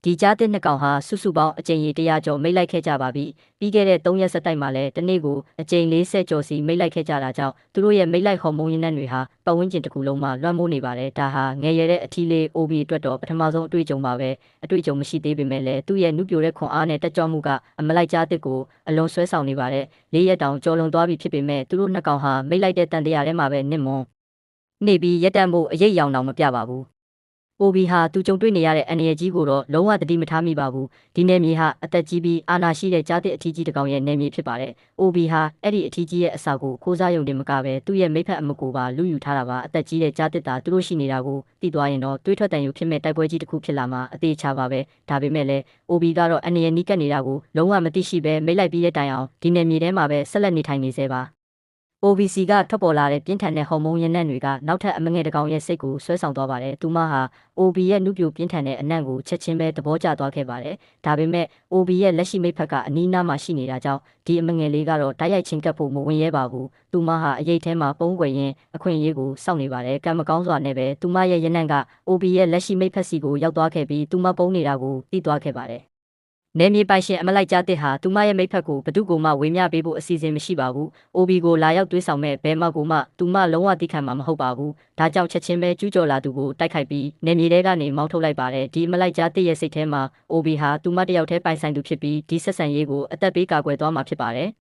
ဒီကြားတဲ့နှစ်ကောင်ဟာစုစုပေါင်းအကြိမ်ရေ100ကျော်မိတ်လိုက်ခဲ့ကြပါပြီပြီးခဲ့တဲ့3ရက်ဆက်တိုက်မှာလည်းတနေ့ကိုအကြိမ်40ကျော်စီမိတ်လိုက်ခဲ့ကြတာကြောင့်သူတို့ရဲ့မိတ်လိုက်ဟော်မုန်းရင်းနှံ့တွေဟာပတ်ဝန်းကျင်တစ်ခုလုံးမှာလွှမ်းမိုးနေပါတယ်ဒါဟာငယ်ရတဲ့အထီးလေး OB အတွက်တော့ပထမဆုံးအတွေ့အကြုံပါပဲအတွေ့အကြုံမရှိသေးပေမဲ့လည်းသူ့ရဲ့နုပြိုတဲ့ခွန်အားနဲ့တက်ကြွမှုကအမလိုက်ကြားတစ်ကိုအလွန်ဆွဲဆောင်နေပါတယ်၄ရက်တောင်ကျော်လွန်သွားပြီဖြစ်ပေမဲ့သူတို့နှစ်ကောင်ဟာမိတ်လိုက်တဲ့တန်တရားထဲမှာပဲနစ်မွန်နေပြီးရက်တန့်မှုအရေးရောင်တောင်မပြပါဘူးOB ဟာသူကြုံတွေ့နေရတဲ့အန္တရာယ်ကြီးကိုတော့လုံးဝသတိမထားမိပါဘူးဒီနယ်မြေဟာအသက်ကြီးပြီးအာဏာရှိတဲ့ကြားတဲ့အထီးကြီးတစ်ကောင်ရဲ့နယ်မြေဖြစ်ပါတယ် OB ဟာအဲ့ဒီအထီးကြီးရဲ့အစာကိုခိုးစားရုံတင်မကပဲသူ့ရဲ့မိဖက်အမကိုပါလူယူထားတာပါအသက်ကြီးတဲ့ကြားတစ်တာသူတို့ရှိနေတာကိုသိသွားရင်တော့တွေးထွက်တန်ယူဖြစ်မဲ့တိုက်ပွဲကြီးတစ်ခုဖြစ်လာမှာအသေးချပါပဲဒါပေမဲ့လည်း OB ကတော့အန္တရာယ်နီးကပ်နေတာကိုလုံးဝမသိရှိပဲမိတ်လိုက်ပြီးတဲ့တိုင်အောင်ဒီနယ်မြေထဲမှာပဲဆက်လက်နေထိုင်နေစေပါOBC ကထွက်ပေါ်လာတဲ့ပြင်းထန်တဲ့ဟော်မုန်းရင်းနှံ့တွေကနောက်ထပ်အမငယ်တကောင်ရဲ့စိတ်ကိုဆွဲဆောင်သွားပါတယ်။သူမဟာ OB ရဲ့နုပြိုပြင်းထန်တဲ့အနံ့ကိုချက်ချင်းပဲသဘောကျသွားခဲ့ပါတယ်။ဒါပေမဲ့ OB ရဲ့လက်ရှိမိဖက်ကအနီးနားမှာရှိနေတာကြောင့်ဒီအမငယ်လေးကတော့တိုက်ရိုက်ချင်းကပ်ဖို့မဝင်ရဲပါဘူး။သူမဟာအရေးထဲမှာပုံကွယ်ရင်းအခွင့်အရေးကိုစောင့်နေပါတယ်။ကံမကောင်းစွာနဲ့ပဲသူမရဲ့ရင်းနှံ့က OB ရဲ့လက်ရှိမိဖက်စီကိုရောက်သွားခဲ့ပြီးသူမပုံနေတာကိုသိသွားခဲ့ပါတယ်။နယ်မြေပိုင်ရှင်အမလိုက်ကြားတဲ့ဟာသူမရဲ့မိဖက်ကိုဘသူကိုမှဝေမျှပေးဖို့အစီအစဉ်မရှိပါဘူး။ OB ကိုလာရောက်တွေးဆောင်မဲ့ဘဲမောက်ကိုမှသူမလုံးဝသိခံမှာမဟုတ်ပါဘူး။ဒါကြောင့်ချက်ချင်းပဲကျူးကျော်လာသူကိုတိုက်ခိုက်ပြီးနယ်မြေထဲကနေမောင်းထုတ်လိုက်ပါတယ်။ဒီအမလိုက်ကြားတဲ့ရဲ့စိတ်ထဲမှာ OB ဟာသူမတယောက်တည်းပိုင်ဆိုင်သူဖြစ်ပြီးဒီဆက်ဆံရေးကိုအသက်ပေးကာကွယ်သွားမှာဖြစ်ပါတယ်။